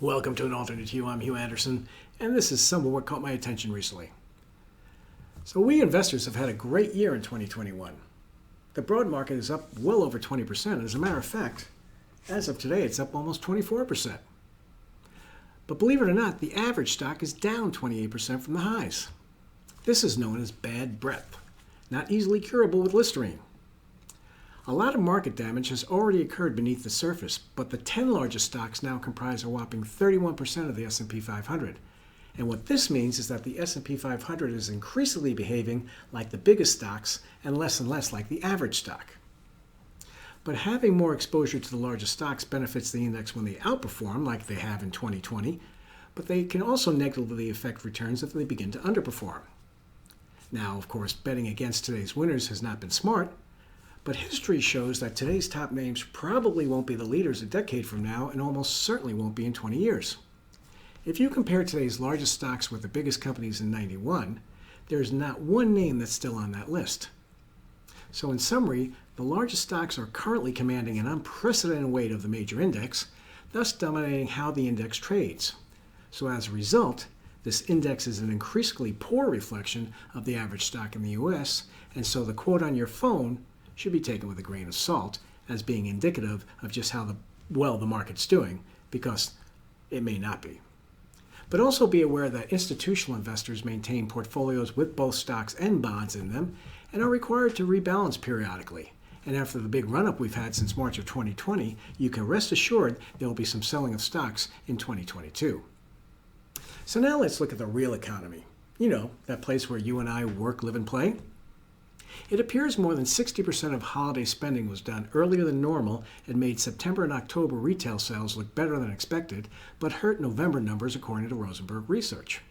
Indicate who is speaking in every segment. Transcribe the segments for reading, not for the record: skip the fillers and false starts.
Speaker 1: Welcome to an Alternate Hue. I'm Hugh Anderson, and this is some of what caught my attention recently. So we investors have had a great year in 2021. The broad market is up well over 20%. As a matter of fact, as of today, it's up almost 24%. But believe it or not, the average stock is down 28% from the highs. This is known as bad breath, not easily curable with Listerine. A lot of market damage has already occurred beneath the surface, but the 10 largest stocks now comprise a whopping 31% of the S&P 500. And what this means is that the S&P 500 is increasingly behaving like the biggest stocks and less like the average stock. But having more exposure to the largest stocks benefits the index when they outperform, like they have in 2020, but they can also negatively affect returns if they begin to underperform. Now, of course, betting against today's winners has not been smart, but history shows that today's top names probably won't be the leaders a decade from now and almost certainly won't be in 20 years. If you compare today's largest stocks with the biggest companies in '91, there is not one name that's still on that list. So in summary, the largest stocks are currently commanding an unprecedented weight of the major index, thus dominating how the index trades. So as a result, this index is an increasingly poor reflection of the average stock in the US, and so the quote on your phone should be taken with a grain of salt as being indicative of just how well the market's doing, because it may not be. But also be aware that institutional investors maintain portfolios with both stocks and bonds in them and are required to rebalance periodically. And after the big run-up we've had since March of 2020, you can rest assured there will be some selling of stocks in 2022. So now let's look at the real economy. You know, that place where you and I work, live, and play. It appears more than 60% of holiday spending was done earlier than normal and made September and October retail sales look better than expected, but hurt November numbers according to Rosenberg Research.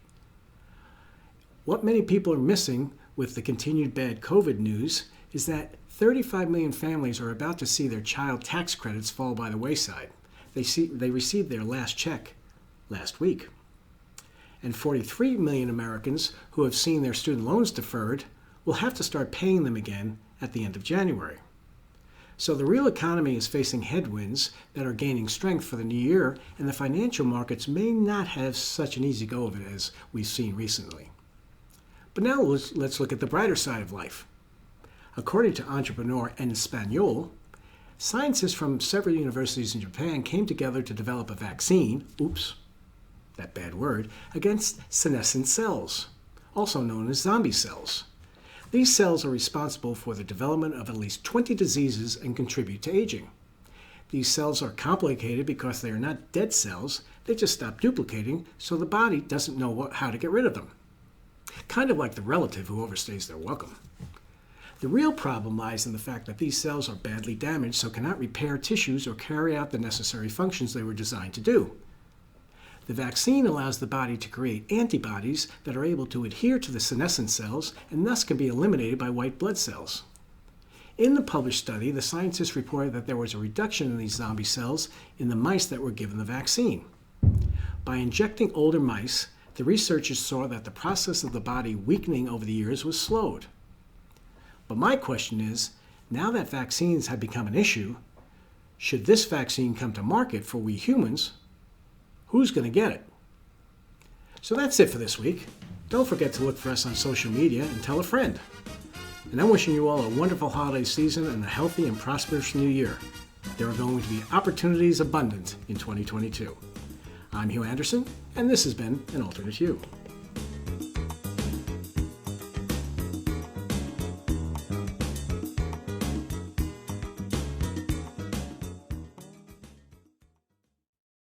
Speaker 1: What many people are missing with the continued bad COVID news is that 35 million families are about to see their child tax credits fall by the wayside. They received their last check last week. And 43 million Americans who have seen their student loans deferred will have to start paying them again at the end of January. So the real economy is facing headwinds that are gaining strength for the new year, and the financial markets may not have such an easy go of it as we've seen recently. But now let's look at the brighter side of life. According to Entrepreneur en Español, scientists from several universities in Japan came together to develop a vaccine, that bad word, against senescent cells, also known as zombie cells. These cells are responsible for the development of at least 20 diseases and contribute to aging. These cells are complicated because they are not dead cells, they just stop duplicating, so the body doesn't know how to get rid of them. Kind of like the relative who overstays their welcome. The real problem lies in the fact that these cells are badly damaged, so cannot repair tissues or carry out the necessary functions they were designed to do. The vaccine allows the body to create antibodies that are able to adhere to the senescent cells and thus can be eliminated by white blood cells. In the published study, the scientists reported that there was a reduction in these zombie cells in the mice that were given the vaccine. By injecting older mice, the researchers saw that the process of the body weakening over the years was slowed. But my question is, now that vaccines have become an issue, should this vaccine come to market for we humans, who's going to get it? So that's it for this week. Don't forget to look for us on social media and tell a friend. And I'm wishing you all a wonderful holiday season and a healthy and prosperous new year. There are going to be opportunities abundant in 2022. I'm Hugh Anderson, and this has been an Alternate Hue.